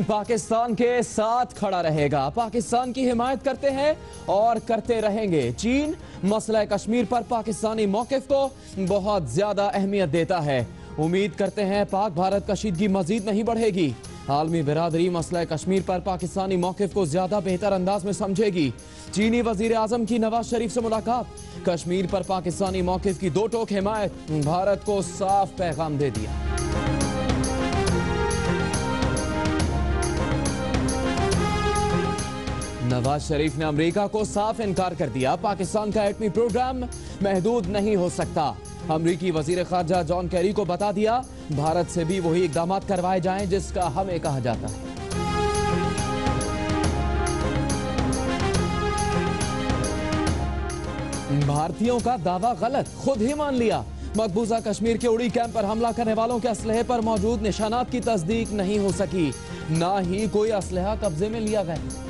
चीन पाकिस्तान के साथ खड़ा रहेगा, पाकिस्तान की हिमायत करते हैं और करते रहेंगे। चीन मसला कश्मीर पर पाकिस्तानी मौकिफ को बहुत ज्यादा अहमियत देता है। उम्मीद करते हैं पाक भारत कशीदगी मजीद नहीं बढ़ेगी। आलमी बिरादरी मसला कश्मीर पर पाकिस्तानी मौकिफ को ज्यादा बेहतर अंदाज में समझेगी। चीनी वजीर आजम की नवाज शरीफ से मुलाकात, कश्मीर पर पाकिस्तानी मौकिफ की दो टोक हिमायत, भारत को साफ पैगाम दे दिया। नवाज शरीफ ने अमेरिका को साफ इनकार कर दिया, पाकिस्तान का एटमी प्रोग्राम महदूद नहीं हो सकता। अमेरिकी वजीर खारजा जॉन कैरी को बता दिया, भारत से भी वही इकदाम करवाए जाएं जिसका हमें कहा जाता है। भारतीयों का दावा गलत, खुद ही मान लिया। मकबूजा कश्मीर के उड़ी कैंप पर हमला करने वालों के असलहे पर मौजूद निशानात की तस्दीक नहीं हो सकी, ना ही कोई असलहा कब्जे में लिया गया।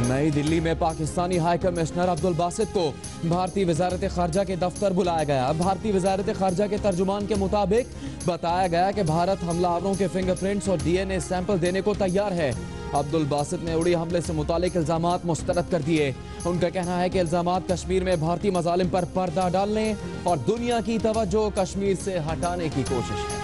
नई दिल्ली में पाकिस्तानी हाई कमिश्नर अब्दुल बासित को भारतीय वजारत खारजा के दफ्तर बुलाया गया। भारतीय वजारत खारजा के तर्जुमान के मुताबिक बताया गया कि भारत हमलावरों के फिंगरप्रिंट्स और डीएनए सैंपल देने को तैयार है। अब्दुल बासित ने उड़ी हमले से मुतालिक इल्जामात मुस्तरद कर दिए। उनका कहना है कि इल्जामात कश्मीर में भारतीय मजालिम पर पर्दा डालने और दुनिया की तवज्जो कश्मीर से हटाने की कोशिश है।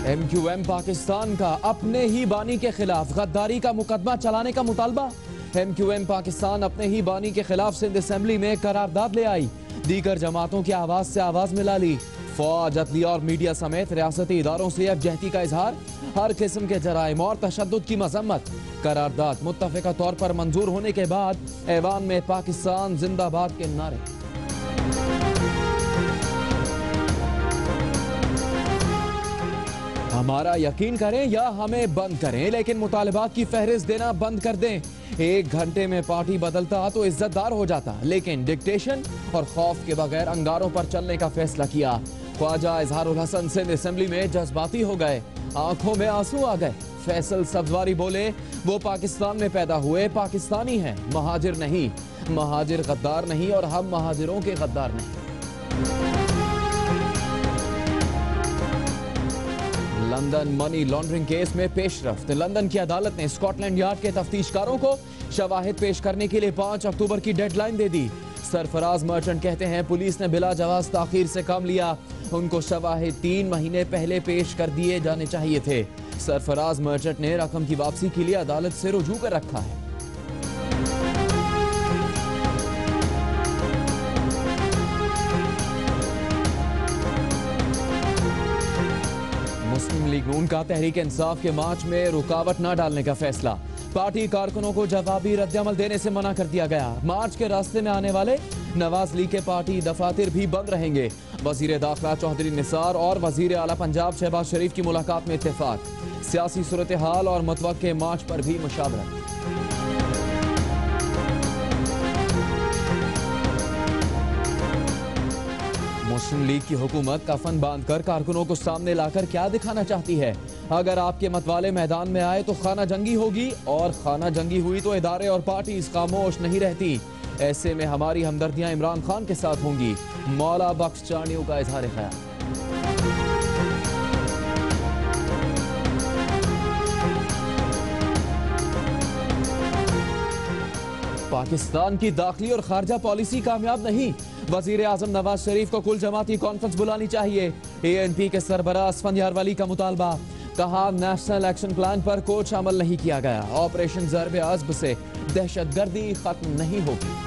MQM पाकिस्तान का अपने ही बानी के खिलाफ गद्दारी का मुकदमा चलाने का मुतालबा। MQM पाकिस्तान अपने ही बानी के खिलाफ सिंध असेंबली में करारदाद ले आई, दीगर जमातों की आवाज से आवाज मिला ली। फौज, अदलिया और मीडिया समेत रियासती इदारों से यकजहती का इजहार, हर किस्म के जराइम और तशद्दुद की मजम्मत। करारदाद मुत्तफिका तौर पर मंजूर होने के बाद ऐवान में पाकिस्तान जिंदाबाद के नारे। हमारा यकीन करें या हमें बंद करें, लेकिन मुतालिबात की फहरिस्त देना बंद कर दें। 1 घंटे में पार्टी बदलता तो इज्जतदार हो जाता, लेकिन डिक्टेशन और खौफ के बगैर अंगारों पर चलने का फैसला किया। ख्वाजा इजहारुल हसन सिंध असेंबली में जज्बाती हो गए, आंखों में आंसू आ गए। फैसल सब्जवारी बोले, वो पाकिस्तान में पैदा हुए पाकिस्तानी हैं, महाजिर नहीं। महाजिर गद्दार नहीं और हम महाजिरों के गद्दार नहीं। लंदन मनी लॉन्ड्रिंग केस में पेशरफ्त, लंदन की अदालत ने स्कॉटलैंड यार्ड के तफ्तीशकारों को शवाहिद पेश करने के लिए 5 अक्टूबर की डेडलाइन दे दी। सरफराज मर्चेंट कहते हैं पुलिस ने बिला जवाज ताखीर से काम लिया, उनको शवाहिद 3 महीने पहले पेश कर दिए जाने चाहिए थे। सरफराज मर्चेंट ने रकम की वापसी के लिए अदालत से रुजू कर रखा है। मुस्लिम लीग नून का तहरीक इंसाफ के मार्च में रुकावट न डालने का फैसला, पार्टी कारकुनों को जवाबी रद्दअमल देने से मना कर दिया गया। मार्च के रास्ते में आने वाले नवाज लीग के पार्टी दफातर भी बंद रहेंगे। वजीर दाखिला चौधरी निसार और वजीर आला पंजाब शहबाज शरीफ की मुलाकात में इत्तेफाक, सियासी सूरत हाल और मुतवक्के मार्च पर भी मुशावरत। मुस्लिम लीग की हुकूमत कफन बांधकर कारकुनों को सामने लाकर क्या दिखाना चाहती है? अगर आपके मतवाले मैदान में आए तो खाना जंगी होगी, और खाना जंगी हुई तो इदारे और पार्टी खामोश नहीं रहती। ऐसे में हमारी हमदर्दियां इमरान खान के साथ होंगी। मौला बख्श चाणियों का इजहार ख्याल। पाकिस्तान की दाखिली और खारजा पॉलिसी कामयाब नहीं, वजीर आजम नवाज शरीफ को कुल जमाती कॉन्फ्रेंस बुलानी चाहिए। ANP के सरबराह असफंदियार वली का मुतालबा, कहा नेशनल एक्शन प्लान पर कुछ अमल नहीं किया गया, ऑपरेशन ज़र्ब अज़्ब से दहशतगर्दी खत्म नहीं होगी।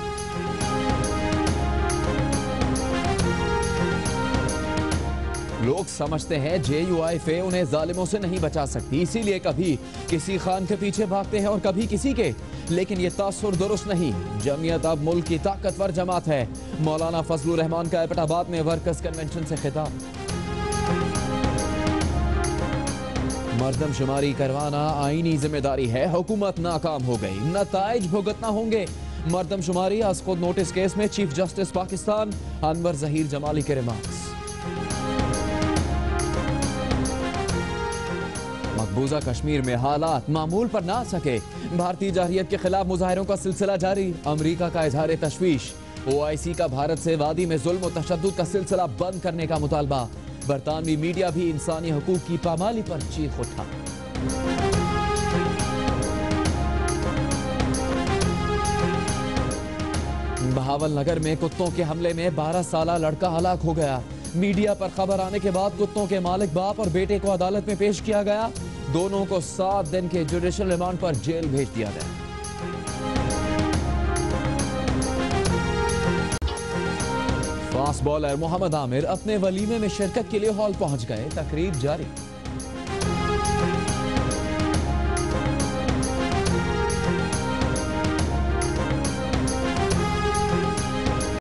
लोग समझते हैं JUIF उन्हें जालिमों से नहीं बचा सकती, इसीलिए कभी किसी खान के पीछे भागते हैं और कभी किसी के, लेकिन ये तासुर दुरुस्त नहीं। जमीयत अब मुल्क की ताकतवर जमात है। मौलाना फजलुर रहमान का एबटाबाद में वर्कर्स कन्वेंशन से खिताब। मर्दमशुमारी करवाना आईनी जिम्मेदारी है, हुकूमत नाकाम हो गई, नताइज भुगतना होंगे। मर्दमशुमारी आज खुद नोटिस केस में चीफ जस्टिस पाकिस्तान अनवर जहीर जमाली के रिमार्क्स। मकबूजा कश्मीर में हालात मामूल पर ना आ सके। भारतीय जारहियत के खिलाफ मुजाहिरों का सिलसिला जारी। अमरीका का इजहार तशवीश। OIC का भारत से वादी में जुल्म और तशद्दुद का सिलसिला बंद करने का मुतालबा। बरतानवी मीडिया भी इंसानी हकूक की पामाली पर चीख उठा। बहावलनगर में कुत्तों के हमले में 12 साला लड़का हलाक हो गया। मीडिया पर खबर आने के बाद कुत्तों के मालिक बाप और बेटे को अदालत में पेश किया गया। दोनों को 7 दिन के जुडिशियल रिमांड पर जेल भेज दिया गया। फास्ट बॉलर मोहम्मद आमिर अपने वलीमे में शिरकत के लिए हॉल पहुंच गए। तकरीब जारी।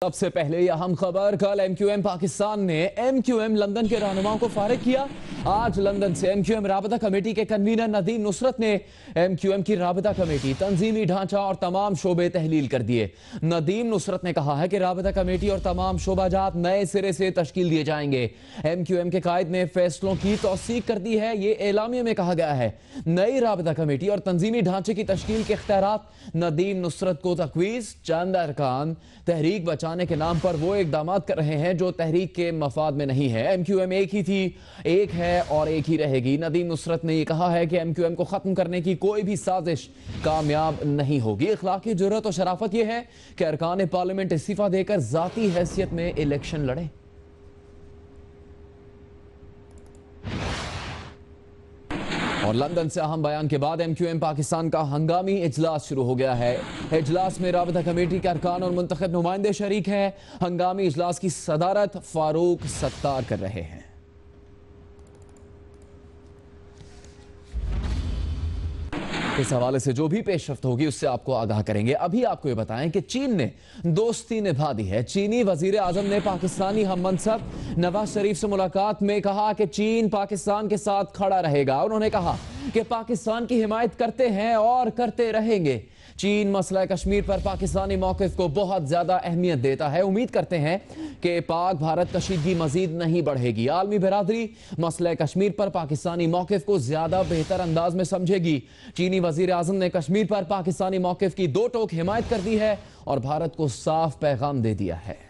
सबसे पहले यह अहम खबर, कल MQM पाकिस्तान ने MQM लंदन के रहनुमाओं को फारिग किया। आज लंदन से MQM राबता कमेटी के कन्वीनर नदीम नुसरत ने MQM की राबता कमेटी, तंजीमी ढांचा और तमाम शोबे तहलील कर दिए। नदीम नुसरत ने कहा है कि राबता कमेटी और तमाम शोबाजात नए सिरे से तश्कील दिए जाएंगे। MQM के कायद ने फैसलों की तौसीक कर दी है। ये एलामिया में कहा गया है। नई राबता कमेटी और तंजीमी ढांचे की तश्कील के इख्तियारात नदीम नुसरत को तकवीज़। चंद अरकान तहरीक बचाने के नाम पर वो इकदाम कर रहे हैं जो तहरीक के मफाद में नहीं है। MQM एक ही थी, एक है और एक ही रहेगी। नदीम नुसरत ने यह कहा है कि MQM को खत्म करने की कोई भी साजिश कामयाब नहीं होगी। इखलाकी जुर्रत और शराफत यह है कि अरकान पार्लियामेंट इस्तीफा देकर जाती हैसियत में इलेक्शन लड़े। और लंदन से अहम बयान के बाद MQM पाकिस्तान का हंगामी इजलास शुरू हो गया है। इजलास में राबता कमेटी के अरकान और मुंतखब नुमाइंदे शरीक हैं। हंगामी इजलास की सदारत फारूक सत्तार कर रहे हैं। इस हवाले से जो भी पेशरफ्त होगी उससे आपको आगाह करेंगे। अभी आपको ये बताएं कि चीन ने दोस्ती निभा दी है। चीनी वजीर आजम ने पाकिस्तानी हम मनसब नवाज शरीफ से मुलाकात में कहा कि चीन पाकिस्तान के साथ खड़ा रहेगा। उन्होंने कहा कि पाकिस्तान की हिमायत करते हैं और करते रहेंगे। चीन मसला कश्मीर पर पाकिस्तानी मौक़िफ़ को बहुत ज़्यादा अहमियत देता है। उम्मीद करते हैं कि पाक भारत कशीदगी मजीद नहीं बढ़ेगी। आलमी बिरादरी मसला कश्मीर पर पाकिस्तानी मौक़िफ़ को ज़्यादा बेहतर अंदाज में समझेगी। चीनी वज़ीर आज़म ने कश्मीर पर पाकिस्तानी मौक़िफ़ की दो टोक हिमायत कर दी है और भारत को साफ पैगाम दे दिया है।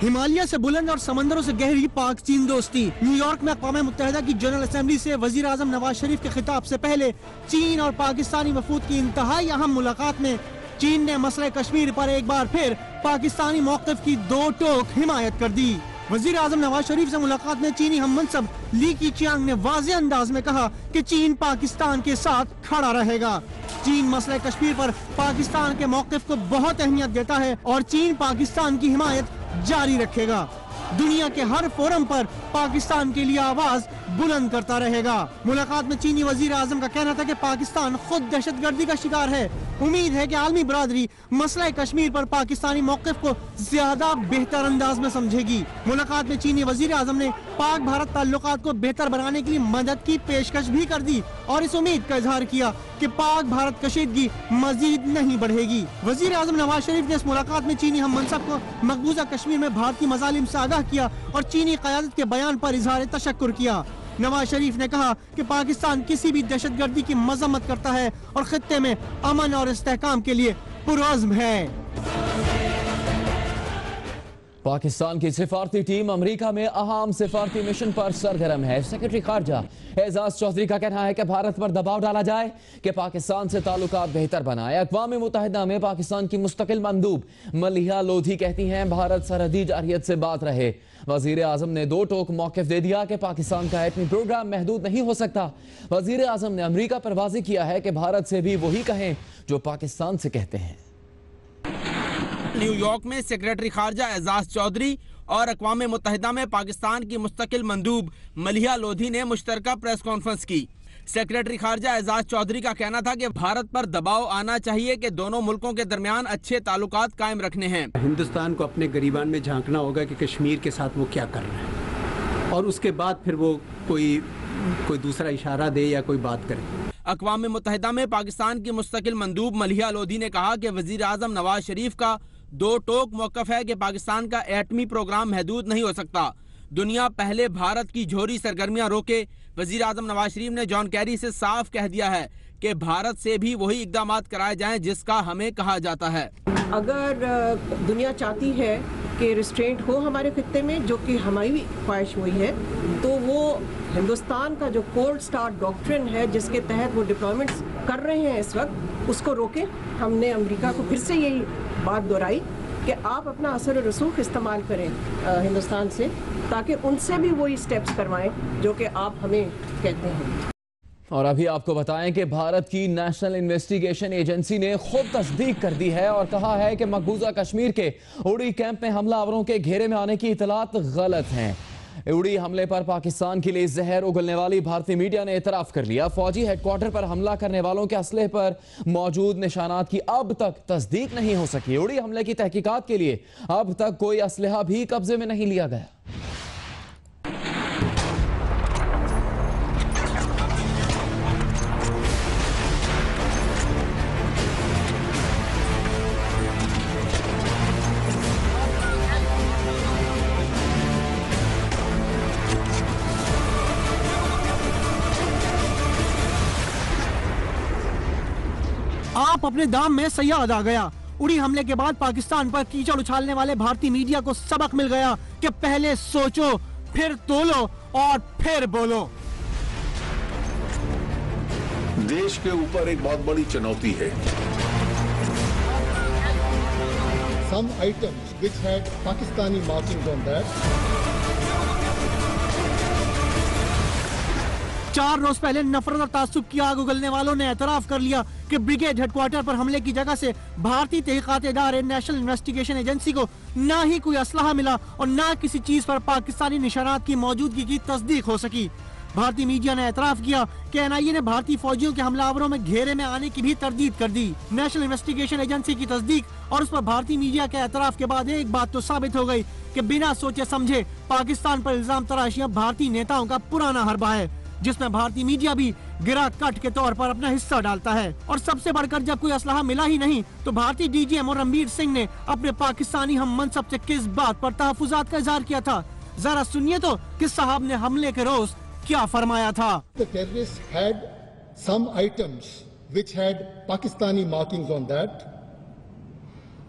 हिमालय से बुलंद और समंदरों से गहरी पाक चीन दोस्ती। न्यूयॉर्क में अक़वाम मुत्तहिदा की जनरल असेंबली से वजीर आज़म नवाज शरीफ के खिताब से पहले चीन और पाकिस्तानी वफूद की इंतहाई अहम मुलाकात में चीन ने मसले कश्मीर पर एक बार फिर पाकिस्तानी मौक़िफ़ की दो टोक हिमायत कर दी। वजीर आज़म नवाज शरीफ से मुलाकात में चीनी हम मनसब ली कीचियांग ने वाज़ेह अंदाज में कहा कि चीन पाकिस्तान के साथ खड़ा रहेगा। चीन मसले कश्मीर पर पाकिस्तान के मौक़िफ़ को बहुत अहमियत देता है और चीन पाकिस्तान की हिमायत जारी रखेगा। दुनिया के हर फोरम पर पाकिस्तान के लिए आवाज बुलंद करता रहेगा। मुलाकात में चीनी वजीर आजम का कहना था कि पाकिस्तान खुद दहशतगर्दी का शिकार है। उम्मीद है कि आलमी बरादरी मसला कश्मीर पर पाकिस्तानी मौक़िफ़ को ज्यादा बेहतर अंदाज में समझेगी। मुलाकात में चीनी वजीर आजम ने पाक भारत ताल्लुकात को बेहतर बनाने के लिए मदद की पेशकश भी कर दी और इस उम्मीद का इजहार किया कि पाक भारत कशीदगी मजीद नहीं बढ़ेगी। वजीर आजम नवाज शरीफ ने इस मुलाकात में चीनी हम मनसब को मकबूजा कश्मीर में भारत की मजालिम से आगाह किया और चीनी क़यादत के बयान पर इजहार तशक्कुर किया। नवाज शरीफ ने कहा कि पाकिस्तान किसी भी दहशतगर्दी की मजम्मत करता है और खित्ते में अमन और इस्तेहकाम के लिए पुरअज़्म है। पाकिस्तान की सिफारती टीम अमेरिका में अहम सिफारती मिशन पर सरगर्म है। सेक्रेटरी खारजा एजाज चौधरी का कहना है कि भारत पर दबाव डाला जाए कि पाकिस्तान से ताल्लुकात बेहतर बनाए। अक़वाम मुत्तहिदा में पाकिस्तान की मुस्तकिल मंदूब मलिहा लोधी कहती हैं भारत सरहदी जारहियत से बात रहे। वजीर आजम ने दो टोक मौक़िफ़ दे दिया कि पाकिस्तान का एटमी प्रोग्राम महदूद नहीं हो सकता। वजीर आजम ने अमेरिका पर वाज़ेह किया है कि भारत से भी वही कहें जो पाकिस्तान से कहते हैं। न्यूयॉर्क में सेक्रेटरी खारजा एजाज चौधरी और अक़वाम मुत्तहिदा में पाकिस्तान की मुस्तकिल मंदूब मलिहा लोधी ने मुश्तरका प्रेस कॉन्फ्रेंस की। सेक्रेटरी खारजा एजाज चौधरी का कहना था कि भारत पर दबाव आना चाहिए कि दोनों मुल्कों के दरमियान अच्छे ताल्लुकात कायम रखने हैं। हिंदुस्तान को अपने गिरीबान में झांकना होगा कि कश्मीर के साथ वो क्या कर रहे हैं, और उसके बाद फिर वो कोई दूसरा इशारा दे या कोई बात करे। अक़वाम मुत्तहिदा में पाकिस्तान की मुस्तकिल मंदूब मलिहा लोधी ने कहा कि वज़ीर आज़म नवाज शरीफ का दो टोक मौक़िफ़ है कि पाकिस्तान का एटमी प्रोग्राम महदूद नहीं हो सकता। दुनिया पहले भारत की झोरी सरगर्मियां रोके। वज़ीर आज़म नवाज शरीफ ने जॉन कैरी से साफ कह दिया है कि भारत से भी वही इक़दामात कराए जाएं जिसका हमें कहा जाता है। अगर दुनिया चाहती है कि रिस्ट्रेंट हो हमारे खित्ते में, जो कि हमारी ख्वाहिश हुई है, तो वो हिंदुस्तान का जो कोल्ड स्टार्ट डॉक्ट्रिन है जिसके तहत वो डिप्लॉयमेंट्स कर रहे हैं इस वक्त, उसको रोके। हमने अमेरिका को फिर से यही बात दोहराई कि आप अपना असर और रसूख इस्तेमाल करें हिंदुस्तान से, ताकि उनसे भी वही स्टेप्स करवाएं जो कि आप हमें कहते हैं। और अभी आपको बताएं कि भारत की नेशनल इन्वेस्टिगेशन एजेंसी ने खुद तस्दीक कर दी है और कहा है कि मकबूजा कश्मीर के उड़ी कैंप में हमलावरों के घेरे में आने की इतलात गलत हैं। उड़ी हमले पर पाकिस्तान के लिए जहर उगलने वाली भारतीय मीडिया ने एतराफ कर लिया। फौजी हेडक्वार्टर पर हमला करने वालों के असलहे पर मौजूद निशानात की अब तक तस्दीक नहीं हो सकी। उड़ी हमले की तहकीकात के लिए अब तक कोई असलहा भी कब्जे में नहीं लिया गया। आप अपने दाम में सयाद आ गया। उड़ी हमले के बाद पाकिस्तान पर कीचड़ उछालने वाले भारतीय मीडिया को सबक मिल गया कि पहले सोचो, फिर तोलो और फिर बोलो। देश के ऊपर एक बहुत बड़ी चुनौती है। Some items which had Pakistani markings on that. 4 रोज पहले नफरत और तासुब की आग उगलने वालों ने एतराफ कर लिया कि ब्रिगेड हेडक्वार्टर पर हमले की जगह से भारतीय तहकीकात इदारे नेशनल इन्वेस्टिगेशन एजेंसी को ना ही कोई असलहा मिला और ना किसी चीज पर पाकिस्तानी निशानात की मौजूदगी की तस्दीक हो सकी। भारतीय मीडिया ने एतराफ किया कि एनआईए ने भारतीय फौजियों के हमलावरों में घेरे में आने की भी तरदीद कर दी। नेशनल इन्वेस्टिगेशन एजेंसी की तस्दीक और उस पर भारतीय मीडिया के एतराफ के बाद एक बात तो साबित हो गई कि बिना सोचे समझे पाकिस्तान पर इल्जाम तराशियां भारतीय नेताओं का पुराना हरबा है, जिसमें भारतीय मीडिया भी गिरा कट के तौर पर अपना हिस्सा डालता है। और सबसे बढ़कर जब कोई असलहा मिला ही नहीं तो भारतीय डीजीएम और रणबीर सिंह ने अपने पाकिस्तानी हम मनसब से किस बात पर तहफुजात का इजहार किया था। जरा सुनिए तो कि साहब ने हमले के रोज क्या फरमाया था। The terrorists had some items which had Pakistani markings on that.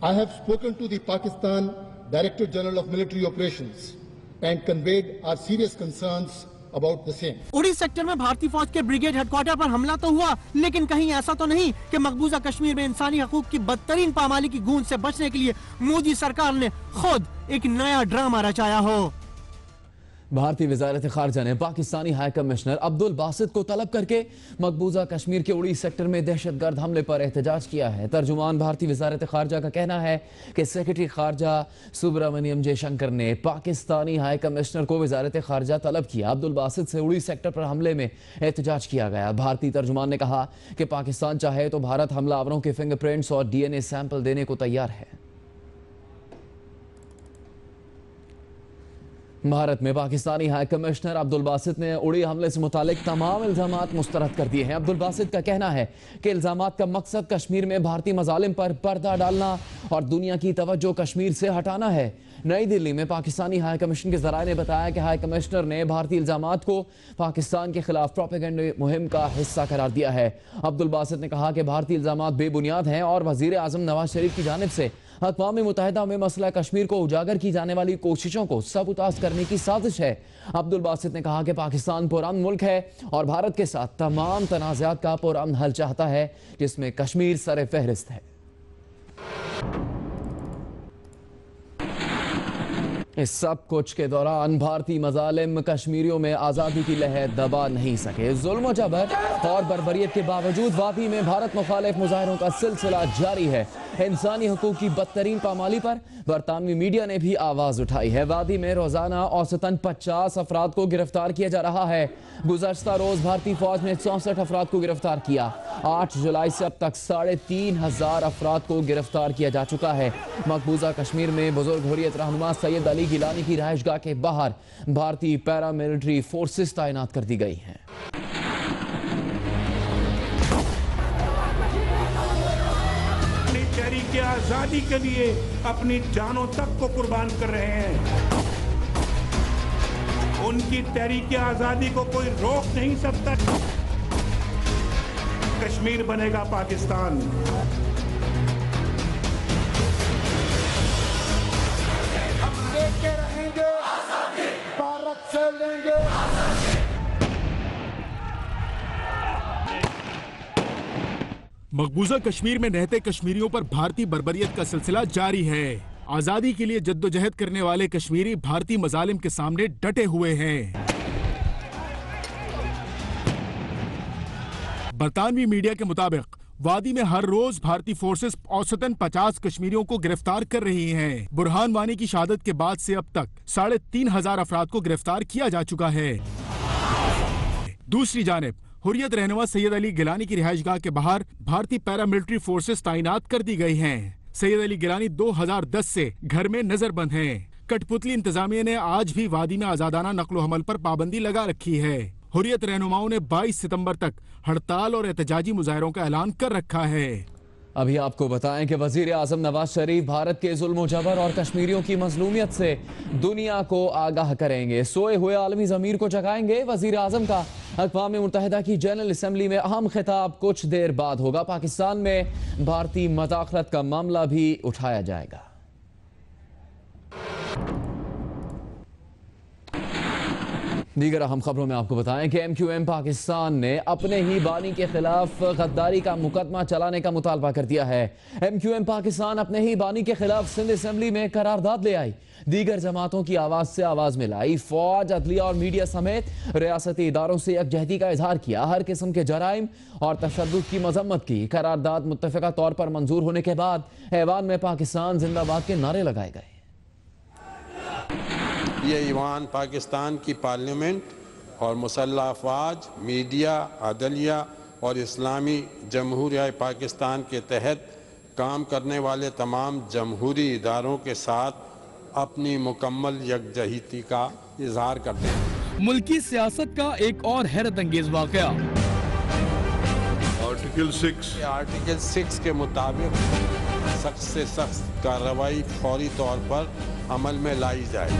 I have spoken to the Pakistan Director General of Military Operations and conveyed our serious concerns about the same. उड़ी सेक्टर में भारतीय फौज के brigade headquarter पर हमला तो हुआ, लेकिन कहीं ऐसा तो नहीं कि मकबूजा कश्मीर में इंसानी हकूक की बदतरीन पामाली की गूंज से बचने के लिए मोदी सरकार ने खुद एक नया ड्रामा रचाया हो। भारतीय वजारत खारजा ने पाकिस्तानी हाई कमिश्नर अब्दुल बासित को तलब करके मकबूजा कश्मीर के उड़ी सेक्टर में दहशतगर्द हमले पर एहतजाज किया है। तर्जुमान भारतीय वजारत खारजा का कहना है कि सेक्रेटरी खारजा सुब्रमण्यम जयशंकर ने पाकिस्तानी हाई कमिश्नर को वजारत खारजा तलब किया। अब्दुल बासित से उड़ी सेक्टर पर हमले में एहतजाज किया गया। भारतीय तर्जुमान ने कहा कि पाकिस्तान चाहे तो भारत हमलावरों के फिंगरप्रिंट्स और DNA सैंपल देने को तैयार है। भारत में पाकिस्तानी हाई कमिश्नर अब्दुल बासित ने उड़ी हमले से मुतालिक तमाम इल्जामात मुस्तरद कर दिए हैं। अब्दुल बासित का कहना है कि इल्जामात का मकसद कश्मीर में भारतीय मजालिम पर पर्दा डालना और दुनिया की तवज्जो कश्मीर से हटाना है। नई दिल्ली में पाकिस्तानी हाई कमीशन के ज़राए ने बताया कि हाई कमिश्नर ने भारतीय इल्जामात को पाकिस्तान के खिलाफ प्रोपेगेंडा मुहिम का हिस्सा करार दिया है। अब्दुल बासित ने कहा कि भारतीय इल्जामात बेबुनियाद हैं और वज़ीर आज़म नवाज शरीफ की जानिब से अक़वाम मुत्तहिदा में मसला कश्मीर को उजागर की जाने वाली कोशिशों को सबूताज करने की साजिश है। अब्दुल बासित ने कहा कि पाकिस्तान पुरान मुल्क है और भारत के साथ तमाम तनाज़ात का पुरान हल चाहता है, जिसमें कश्मीर सरे फहरिस्त है। इस सब कुछ के दौरान भारतीय मजालिम कश्मीरियों में आज़ादी की लहर दबा नहीं सके। जुल्म जबर और बर्बरियत के बावजूद वादी में भारत मुखालिफ मुजाहरों का सिलसिला जारी है। इंसानी हकूक की बदतरीन पामाली पर बरतानवी मीडिया ने भी आवाज उठाई है। वादी में रोजाना औसतन 50 अफराद को गिरफ्तार किया जा रहा है। गुज़श्ता रोज भारतीय फौज ने 64 अफराद को गिरफ्तार किया। 8 जुलाई से अब तक 3500 अफराद को गिरफ्तार किया जा चुका है। मकबूजा कश्मीर में बुजुर्ग हुर्रियत रहनुमा सैयद अली गिलानी की रहायशगाह के बाहर भारतीय पैरामिलिट्री फोर्सेस तैनात कर दी गई हैं। तहरीक आजादी के लिए अपनी जानों तक को कुर्बान कर रहे हैं। उनकी तहरीक आजादी को कोई रोक नहीं सकता। कश्मीर बनेगा पाकिस्तान। हम लेके रहेंगे, भारत से लेंगे। मकबूजा कश्मीर में रहते कश्मीरियों पर भारतीय बर्बरियत का सिलसिला जारी है। आजादी के लिए जद्दोजहद करने वाले कश्मीरी भारतीय मजालिम के सामने डटे हुए हैं। बरतानवी मीडिया के मुताबिक वादी में हर रोज भारतीय फोर्सेस औसतन 50 कश्मीरियों को गिरफ्तार कर रही हैं। बुरहान वानी की शहादत के बाद से अब तक 3500 अफराद को गिरफ्तार किया जा चुका है। दूसरी जानिब हुर्रियत रहनुमा सैयद अली गिलानी की रिहायशगाह के बाहर भारतीय पैरामिलिट्री फोर्सेस तैनात कर दी गई हैं। सैयद अली गिलानी 2010 से घर में नजरबंद हैं। कठपुतली इंतजामिया ने आज भी वादी में आजादाना नक्लो हमल पर पाबंदी लगा रखी है। हुर्रियत रहनुमाओं ने 22 सितंबर तक हड़ताल और एहतजाजी मुजाहरों का ऐलान कर रखा है। अभी आपको बताएं कि वजीर आजम नवाज शरीफ भारत के जुल्म जबर और कश्मीरियों की मजलूमियत से दुनिया को आगाह करेंगे। सोए हुए आलमी ज़मीर को जगाएंगे। वजीर आजम का अक़वाम मुत्तहिदा की जनरल असम्बली में अहम खिताब कुछ देर बाद होगा। पाकिस्तान में भारतीय मदाखलत का मामला भी उठाया जाएगा। दीगर अहम खबरों में आपको बताएं कि MQM पाकिस्तान ने अपने ही बानी के खिलाफ गद्दारी का मुकदमा चलाने का मुतालबा कर दिया है। MQM पाकिस्तान अपने ही बानी के खिलाफ सिंध असम्बली में करारदाद ले आई। दीगर जमातों की आवाज से आवाज मिलाई। फौज, अदलिया और मीडिया समेत रियासती इदारों से यकजहती का इजहार किया। हर किस्म के जराइम और तशद्दुद की मजम्मत की। करारदाद मुत्तफ़िका तौर पर मंजूर होने के बाद ऐवान में पाकिस्तान जिंदाबाद के नारे लगाए गए। ये ईवान पाकिस्तान की पार्लियामेंट और मुसल्लह अफवाज, मीडिया, अदलिया और इस्लामी जमहूरिया पाकिस्तान के तहत काम करने वाले तमाम जमहूरी इदारों के साथ अपनी मुकम्मल यकजहती का इजहार करते हैं। मुल्की सियासत का एक और हैरत अंगेज वाक़या। आर्टिकल 6 के मुताबिक सख्त से सख्त कार्रवाई फौरी तौर पर अमल में लाई जाए।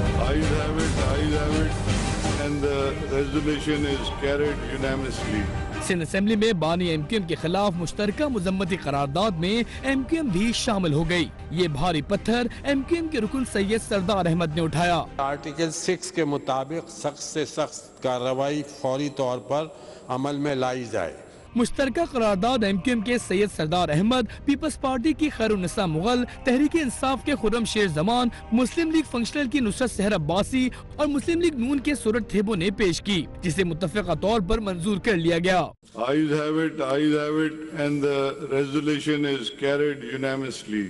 सिंध असेंबली में बानी MQM के खिलाफ मुश्तरका मुजम्मती करारदाद में MQM भी शामिल हो गई। ये भारी पत्थर MQM के रुकन सैयद सरदार अहमद ने उठाया। आर्टिकल 6 के मुताबिक सख्त से सख्त कार्रवाई फौरी तौर पर अमल में लाई जाए। मुश्तरका करारदाद MQM के सैयद सरदार अहमद, पीपल्स पार्टी की खैरुन्निसा मुगल, तहरीक इंसाफ के खुर्रम शेर जमान, मुस्लिम लीग फंक्शनल की नुसरत सहर अब्बासी और मुस्लिम लीग नून के सूरत थेबो ने पेश की, जिसे मुत्तफ़िका तौर पर मंजूर कर लिया गया। Ayes have it, and the resolution is carried unanimously.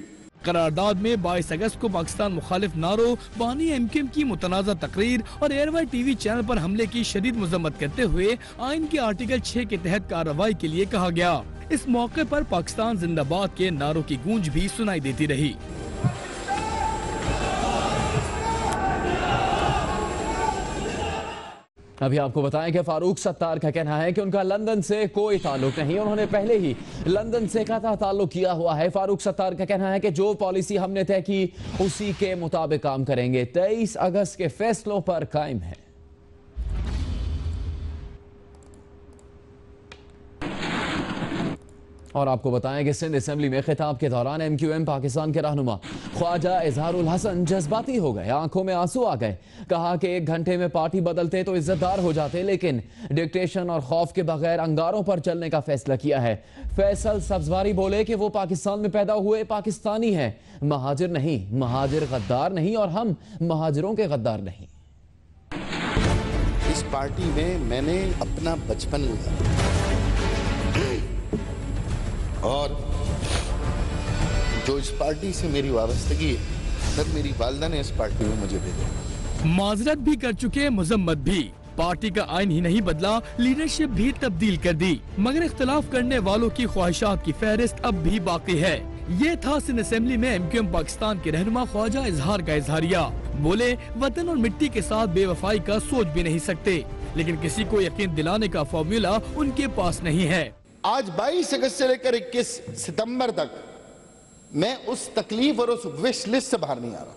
करारदाद में 22 अगस्त को पाकिस्तान मुखालिफ नारों, बानी MQM की मुतनाज़ा तकरीर और एयरवाई TV चैनल पर हमले की शदीद मजम्मत करते हुए आइन के आर्टिकल 6 के तहत कार्रवाई के लिए कहा गया। इस मौके पर पाकिस्तान जिंदाबाद के नारों की गूंज भी सुनाई देती रही। अभी आपको बताएं कि फारूक सत्तार का कहना है कि उनका लंदन से कोई ताल्लुक नहीं। उन्होंने पहले ही लंदन से कतई ताल्लुक किया हुआ है। फारूक सत्तार का कहना है कि जो पॉलिसी हमने तय की उसी के मुताबिक काम करेंगे। 23 अगस्त के फैसलों पर कायम है। और आपको बताएं कि सिंध असेंबली में खिताब के दौरान MQM पाकिस्तान के रहनुमा ख्वाजा इजहारुल हसन जज्बाती हो गए, आंखों में आंसू आ गए। कहा कि 1 घंटे में पार्टी बदलते तो इज्जतदार हो जाते, लेकिन डिक्टेशन और खौफ के बगैर अंगारों पर चलने का फैसला किया है। फैसल सब्जवारी बोले कि वो पाकिस्तान में पैदा हुए पाकिस्तानी हैं, महाजिर नहीं, महाजिर गद्दार नहीं और हम महाजिरों के गद्दार नहीं। इस पार्टी में मैंने अपना बचपन गुजारा और जो इस पार्टी से मेरी वाबस्तगी है, सर मेरी वालिदा ने इस पार्टी में मुझे भेजा। माजरत भी कर चुके, मजम्मत भी। पार्टी का आइन ही नहीं बदला, लीडरशिप भी तब्दील कर दी, मगर इख्तलाफ करने वालों की ख्वाहिशात की फहरिस्त अब भी बाकी है। ये था सिंध असेंबली में MQM पाकिस्तान के रहनुमा ख्वाजा इजहार का इजहारिया। बोले वतन और मिट्टी के साथ बेवफाई का सोच भी नहीं सकते, लेकिन किसी को यकीन दिलाने का फॉर्मूला उनके पास नहीं है। आज 22 अगस्त से लेकर 21 सितंबर तक मैं उस तकलीफ और उस विश लिस्ट से बाहर नहीं आ रहा।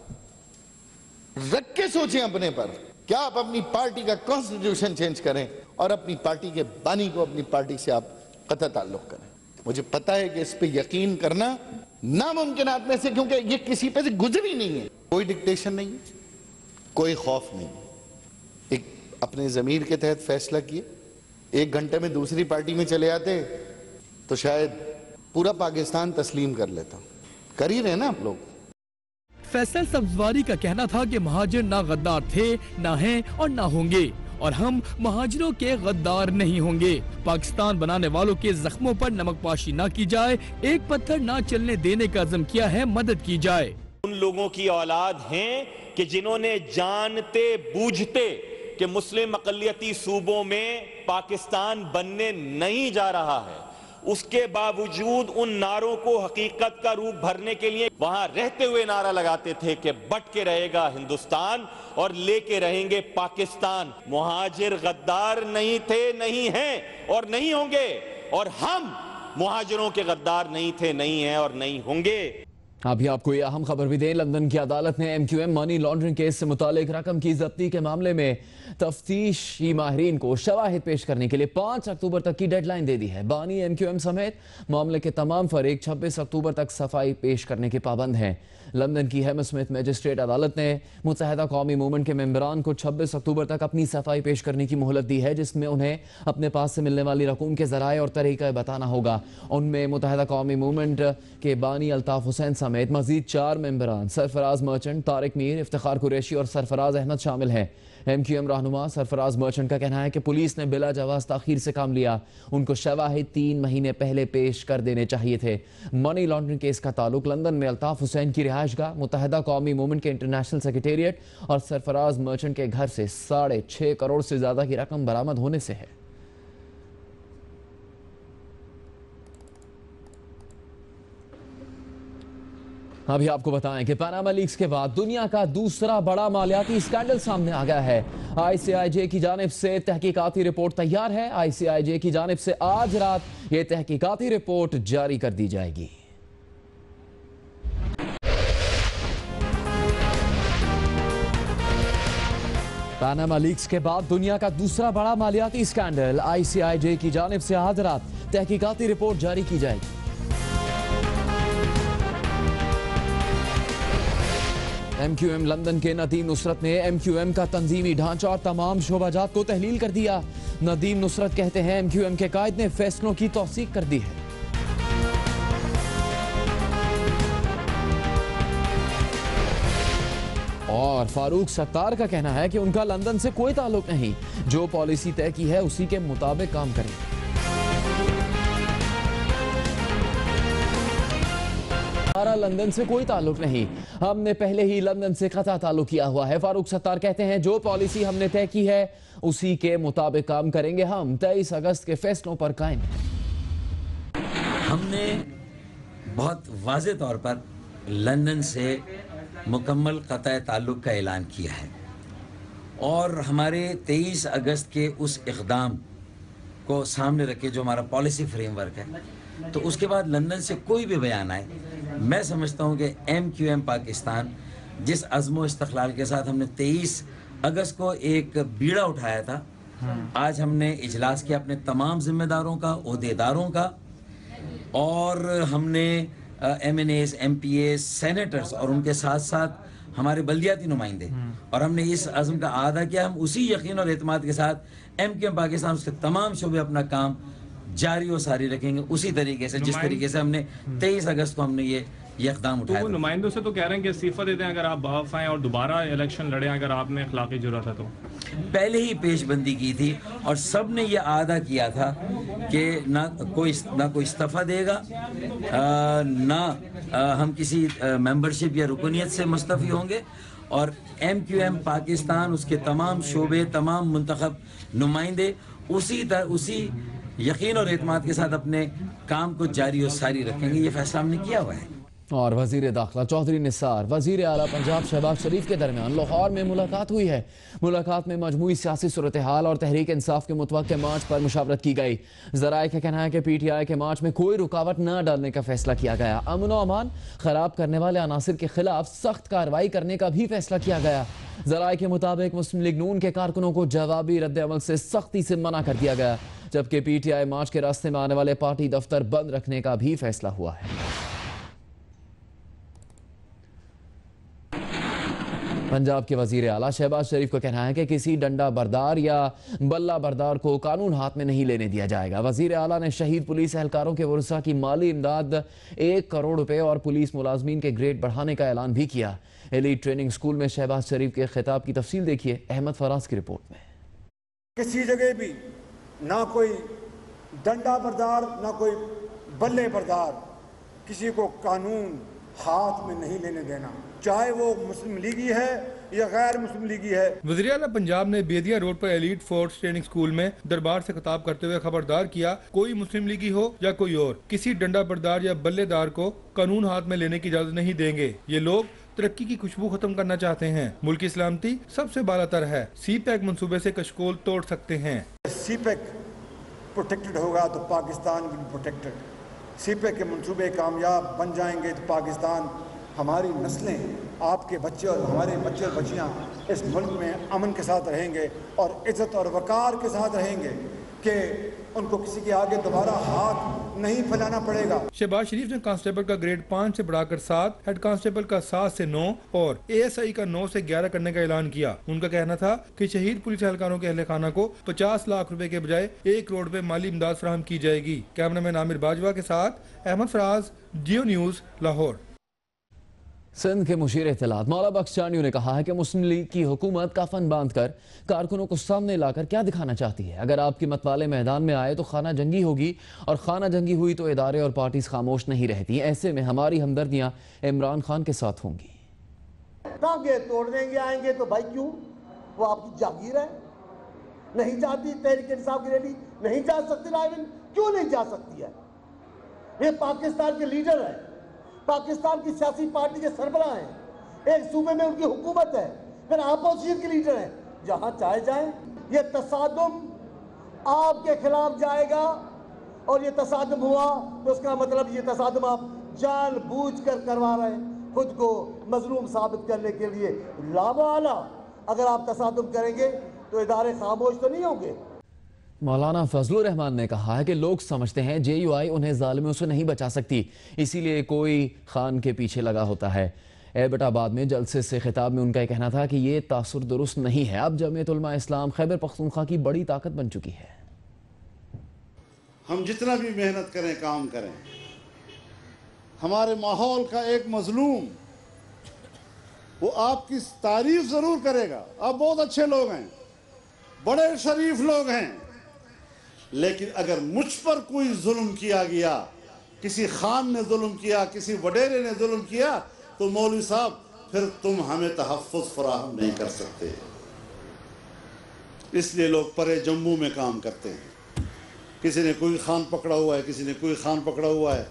रख के सोचें अपने पर, क्या आप अपनी पार्टी का कॉन्स्टिट्यूशन चेंज करें और अपनी पार्टी के बानी को अपनी पार्टी से आप कतई ताल्लुक करें। मुझे पता है कि इस पे यकीन करना नामुमकिनात में से, क्योंकि ये किसी पे से गुजरी नहीं है। कोई डिक्टेशन नहीं है, कोई खौफ नहीं, एक अपने ज़मीर के तहत फैसला किए। 1 घंटे में दूसरी पार्टी में चले आते तो शायद पूरा पाकिस्तान तस्लीम कर लेता। कर ही रहे ना आप लोग। फैसल सब्जवारी का कहना था कि महाजिर ना गद्दार थे, ना हैं और ना होंगे, और हम महाजिरों के गद्दार नहीं होंगे। पाकिस्तान बनाने वालों के जख्मों पर नमकपाशी ना की जाए, एक पत्थर ना चलने देने का अज़्म किया है, मदद की जाए। उन लोगों की औलाद हैं कि जिन्होंने जानते बूझते कि मुस्लिम अक़लियती सूबों में पाकिस्तान बनने नहीं जा रहा है, उसके बावजूद उन नारों को हकीकत का रूप भरने के लिए वहां रहते हुए नारा लगाते थे कि बट के रहेगा हिंदुस्तान और लेके रहेंगे पाकिस्तान। मुहाजिर गद्दार नहीं थे, नहीं हैं और नहीं होंगे, और हम मुहाजिरों के गद्दार नहीं थे, नहीं हैं और नहीं होंगे। अभी आपको ये अहम खबर भी दें, लंदन की अदालत ने MQM मनी लॉन्ड्रिंग केस से मुतालिक रकम की जब्ती के मामले में तफ्तीशी माहिरीन को शवाहिद पेश करने के लिए 5 अक्टूबर तक की डेडलाइन दे दी है। बानी MQM समेत मामले के तमाम फरीक 26 अक्टूबर तक सफाई पेश करने के पाबंद हैं। लंदन की हैमस्मिथ मजिस्ट्रेट अदालत ने मुत्तहिदा कौमी मूवमेंट के मेंबरान को 26 अक्टूबर तक अपनी सफाई पेश करने की मोहलत दी है, जिसमें उन्हें अपने पास से मिलने वाली रकूम के ज़राए और तरीका बताना होगा। उनमें मुत्तहिदा कौमी मूवमेंट के बानी अल्ताफ हुसैन समेत मजीद 4 मेंबरान सरफराज मर्चेंट, तारिक मीर, इफ्तिखार कुरैशी और सरफराज अहमद शामिल हैं। MQM रहनुमा सरफराज मर्चेंट का कहना है कि पुलिस ने बिला जवाज़ ताखीर से काम लिया, उनको शवाहिद 3 महीने पहले पेश कर देने चाहिए थे। मनी लॉन्ड्रिंग केस का ताल्लुक लंदन में अल्ताफ हुसैन की रिहाइशगाह, मुत्तहिदा कौमी मूवमेंट के इंटरनेशनल सेक्रेटेरिएट और सरफराज मर्चेंट के घर से 6.5 करोड़ से ज़्यादा की रकम बरामद होने से है। अभी आपको बताएं कि पनामा लीक्स के बाद दुनिया का दूसरा बड़ा मालियाती स्कैंडल सामने आ गया है। ICIJ की जानिब से तहकीकाती रिपोर्ट तैयार है। ICIJ की जानिब से आज रात ये तहकीकाती रिपोर्ट जारी कर दी जाएगी। पनामा लीक्स के बाद दुनिया का दूसरा बड़ा मालियाती स्कैंडल, ICIJ की जानिब से आज रात तहकीकाती रिपोर्ट जारी की जाएगी। MQM लंदन के नदीम नुसरत ने MQM का तंजीमी ढांचा और तमाम शोबाजात को तहलील कर दिया। नदीम नुसरत कहते हैं MQM के कायद ने फैसलों की तौसीक कर दी है। और फारूक सत्तार का कहना है कि उनका लंदन से कोई ताल्लुक नहीं, जो पॉलिसी तय की है उसी के मुताबिक काम करेंगे। हमारा लंदन से कोई ताल्लुक नहीं, हमने पहले ही लंदन से कतई ताल्लुक किया हुआ है। फारूक सत्तार कहते हैं जो पॉलिसी हमने तय की है उसी के मुताबिक काम करेंगे। हम 23 अगस्त के फैसलों पर कायम हैं। हमने बहुत वाज़े तौर पर लंदन से मुकम्मल कतई ताल्लुक का ऐलान किया है और हमारे 23 अगस्त के उस इक़दाम को सामने रखे जो हमारा पॉलिसी फ्रेमवर्क है, तो उसके बाद लंदन से कोई भी बयान आए, मैं समझता हूँ कि MQM पाकिस्तान जिस अज़्म इस्तक़लाल के साथ हमने 23 अगस्त को एक बीड़ा उठाया था, आज हमने इजलास किया अपने तमाम जिम्मेदारों का, ओहदेदारों का, और हमने MNAs, MPAs, सेनेटर्स और उनके साथ साथ हमारे बल्दियाती नुमाइंदे, और हमने इस अज़्म का आदा किया, हम उसी यकीन और एतमाद के साथ MQM पाकिस्तान उसके तमाम शोबे अपना काम जारी और सारी रखेंगे उसी तरीके से जिस तरीके से हमने 23 अगस्त को हमने ये इक़दाम उठाया। तो वो नुमाइंदों से तो कह रहे हैं कि इस्तीफा देते हैं अगर आप बाहफ आएँ और दोबारा इलेक्शन लड़ें अगर आप में अखलाकी जुर्रत है तो। पहले ही पेशबंदी की थी और सब ने ये आदा किया था कि ना कोई इस्तीफा देगा, ना हम किसी मेंबरशिप या रुकनियत से मुस्तफ़ी होंगे, और MQM पाकिस्तान उसके तमाम शोबे, तमाम मुंतखब नुमाइंदे उसी यकीन और एतमाद के साथ अपने काम को जारी और सारी रखेंगे। ये फैसला हमने किया हुआ है। और वजीर दाखिला चौधरी निसार वजीर आला पंजाब शहबाज शरीफ के दरमियान लाहौर में मुलाकात हुई है। मुलाकात में मजमूई सियासी सूरत हाल और तहरीक इंसाफ के मुतवक्के मार्च पर मुशावरत की गई। ज़राए का कहना है कि PTI के मार्च में कोई रुकावट न डालने का फैसला किया गया। अमन व अमान खराब करने वाले अनासिर के खिलाफ सख्त कार्रवाई करने का भी फैसला किया गया। ज़राए के मुताबिक मुस्लिम लीग नून के कारकुनों को जवाबी रद्द-ए-अमल से सख्ती से मना कर दिया गया, जबकि PTI मार्च के रास्ते में आने वाले पार्टी दफ्तर बंद रखने का भी फैसला हुआ है। पंजाब के वजीर आला शहबाज शरीफ का कहना है कि किसी डंडा बरदार या बल्ला बरदार को कानून हाथ में नहीं लेने दिया जाएगा। वजीर आला ने शहीद पुलिस एहलकारों के वरसा की माली इमदाद 1 करोड़ रुपए और पुलिस मुलाजमीन के ग्रेड बढ़ाने का ऐलान भी किया। एलीट ट्रेनिंग स्कूल में शहबाज शरीफ के खिताब की तफसील देखिए अहमद फराज की रिपोर्ट में। किसी जगह भी ना कोई डंडा बरदार ना कोई बल्ले बरदार, किसी को कानून हाथ में नहीं लेने देना, चाहे वो मुस्लिम लीगी है या गैर मुस्लिम लीगी है। वज़ीर आला पंजाब ने बेदिया रोड पर एलीट फोर्स ट्रेनिंग स्कूल में दरबार से खिताब करते हुए खबरदार किया, कोई मुस्लिम लीगी हो या कोई और, किसी डंडा बरदार या बल्लेदार को कानून हाथ में लेने की इजाजत नहीं देंगे। ये लोग तरक्की की खुशबू खत्म करना चाहते हैं। मुल्क की सलामती सबसे बालातर है। CPEC मंसूबे से कशकोल तोड़ सकते हैं। CPEC प्रोटेक्टेड होगा तो पाकिस्तान भी प्रोटेक्टेड। CPEC के मंसूबे कामयाब बन जाएंगे तो पाकिस्तान, हमारी नस्लें, आपके बच्चे और हमारे बच्चे और बच्चियाँ इस मुल्क में अमन के साथ रहेंगे और इज़्ज़त और वक़ार के साथ रहेंगे कि उनको किसी के आगे दोबारा हाथ नहीं फैलाना पड़ेगा। शहबाज शरीफ ने कांस्टेबल का ग्रेड 5 से बढ़ाकर 7, हेड कांस्टेबल का 7 से 9 और ASI का 9 से 11 करने का ऐलान किया। उनका कहना था कि शहीद पुलिस एहलकारों के अहले खाना को 50 लाख रुपए के बजाय 1 करोड़ रुपए माली इमदाद फराहम की जाएगी। कैमरामैन आमिर बाजवा के साथ अहमद फराज, जियो न्यूज़, लाहौर। सिंध के मुशीर इत्तलात मौला बख्श चांडियों ने कहा है कि मुस्लिम लीग की हुकूमत कफन बांधकर कारकुनों को सामने लाकर क्या दिखाना चाहती है। अगर आपकी मतवाले मैदान में आए तो खाना जंगी होगी, और खाना जंगी हुई तो इदारे और पार्टीज खामोश नहीं रहती। ऐसे में हमारी हमदर्दियां इमरान खान के साथ होंगी। टांगे तोड़ देंगे आएंगे तो भाई क्यों, वो आपकी जागीर है। नहीं जाती तहरीक इंसाफ की रैली, नहीं जा सकती रायविन, क्यों नहीं जा सकती है? ये पाकिस्तान के लीडर है, पाकिस्तान की सियासी पार्टी के सरबराह हैं, एक सूबे में उनकी हुकूमत है, फिर अपोजिशन के लीडर हैं। जहां चाहे जाएं, ये तसादुम आपके खिलाफ जाएगा, और ये तसादुम हुआ तो उसका मतलब ये तसादुम आप जानबूझकर करवा रहे हैं, खुद को मजलूम साबित करने के लिए। लावाला अगर आप तसादुम करेंगे तो इदारे खामोश तो नहीं होंगे। मौलाना फजलुर रहमान ने कहा है कि लोग समझते हैं JUI उन्हें जालिमों से नहीं बचा सकती, इसीलिए कोई खान के पीछे लगा होता है। एबटाबाद में जलसे से खिताब में उनका कहना था कि ये तासुर दुरुस्त नहीं है। अब जमीयत उलमा इस्लाम खैबर पख्तूनख्वा की बड़ी ताकत बन चुकी है। हम जितना भी मेहनत करें, काम करें, हमारे माहौल का एक मजलूम वो आपकी तारीफ जरूर करेगा, आप बहुत अच्छे लोग हैं, बड़े शरीफ लोग हैं, लेकिन अगर मुझ पर कोई जुल्म किया गया, किसी खान ने जुल्म किया, किसी वडेरे ने जुल्म किया, तो मौलवी साहब फिर तुम हमें तहफ़्फ़ुज़ फराहम नहीं कर सकते। इसलिए लोग परे जम्मू में काम करते हैं। किसी ने कोई खान पकड़ा हुआ है, किसी ने कोई खान पकड़ा हुआ है।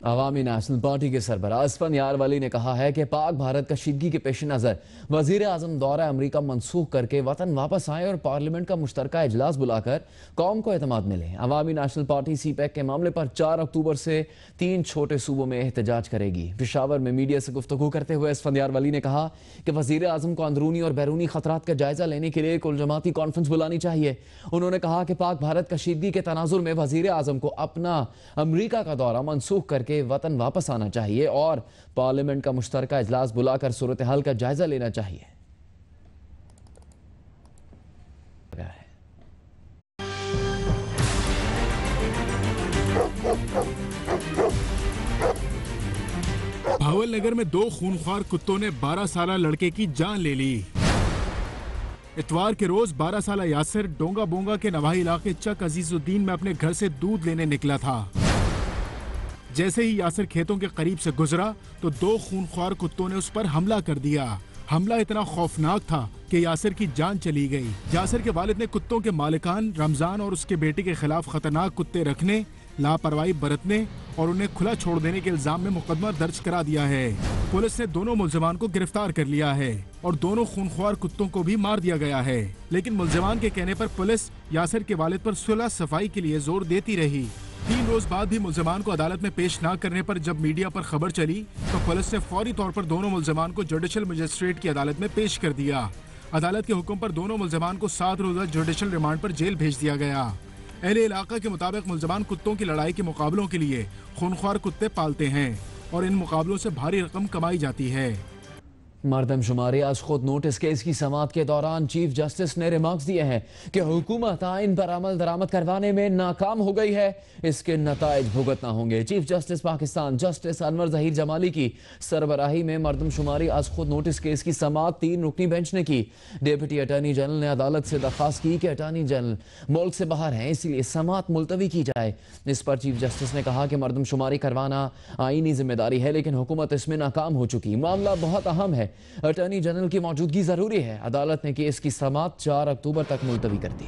अवामी नेशनल पार्टी के सरबराह असफानियार वली ने कहा है कि पाक भारत कशीदगी के पेश नज़र वजीर आजम दौरा अमरीका मनसूख करके वतन वापस आए और पार्लियामेंट का मुश्तरका इजलास बुलाकर कौम को एतमाद मिले। अवामी नेशनल पार्टी सीपैक के मामले पर 4 अक्टूबर से 3 छोटे सूबों में एहतजाज करेगी। पेशावर में मीडिया से गुफ्तगू करते हुए असफानियार वली ने कहा कि वजीर आजम को अंदरूनी और बैरूनी खतरात का जायजा लेने के लिए कुल जमाती कॉन्फ्रेंस बुलानी चाहिए। उन्होंने कहा कि पाक भारत कशीदगी के तनाजुर में वजीर आजम को अपना अमरीका का दौरा मनसूख करके वतन वापस आना चाहिए और पार्लियामेंट का मुश्तरका इजलास बुलाकर सूरत हाल का जायजा लेना चाहिए। भावल नगर में 2 खूनख्वार कुत्तों ने 12 साला लड़के की जान ले ली। इतवार के रोज 12 साला यासिर डोंगा बोंगा के नवाही इलाके चक अजीजुद्दीन में अपने घर से दूध लेने निकला था। जैसे ही यासिर खेतों के करीब से गुजरा तो 2 खूनख्वार कुत्तों ने उस पर हमला कर दिया। हमला इतना खौफनाक था कि यासिर की जान चली गई। यासिर के वालिद ने कुत्तों के मालिकान रमजान और उसके बेटे के खिलाफ खतरनाक कुत्ते रखने, लापरवाही बरतने और उन्हें खुला छोड़ देने के इल्जाम में मुकदमा दर्ज करा दिया है। पुलिस ने दोनों मुल्जिमान को गिरफ्तार कर लिया है और दोनों खूनख्वार कुत्तों को भी मार दिया गया है। लेकिन मुल्जिमान के कहने पर पुलिस यासिर के वालिद पर सुलह सफाई के लिए जोर देती रही। 3 रोज बाद भी मुल्जिमान को अदालत में पेश न करने पर जब मीडिया पर खबर चली तो पुलिस ने फौरी तौर पर दोनों मुल्जिमान को जुडिशल मजिस्ट्रेट की अदालत में पेश कर दिया। अदालत के हुक्म पर दोनों मुल्जिमान को 7 रोजा जुडिशल रिमांड पर जेल भेज दिया गया। अहले इलाका के मुताबिक मुल्जिमान कुत्तों की लड़ाई के मुकाबलों के लिए खूनख्वार कुत्ते पालते हैं और इन मुकाबलों से भारी रकम कमाई जाती है। मरदमशुमारी आज खुद नोटिस केस की समाअत के दौरान चीफ जस्टिस ने रिमार्क्स दिए हैं कि हुकूमत आइन पर अमल दरामद करवाने में नाकाम हो गई है, इसके नताइज भुगतना होंगे। Chief justice Pakistan justice Anwar Zaheer Jamali की सरबराही में मरदमशुमारी आज खुद नोटिस केस की समाअत 3 रुकनी बेंच ने की। डिप्टी अटॉर्नी जनरल ने अदालत से दरख्वास्त की कि अटॉर्नी जनरल मुल्क से बाहर हैं, इसलिए समाअत मुलतवी की जाए। इस पर चीफ जस्टिस ने कहा कि मरदमशुमारी करवाना आईनी जिम्मेदारी है, लेकिन हुकूमत इसमें नाकाम हो चुकी। मामला बहुत अहम है, अटॉर्नी जनरल की मौजूदगी जरूरी है। अदालत ने केस की समाअत 4 अक्टूबर तक मुलतवी कर दी।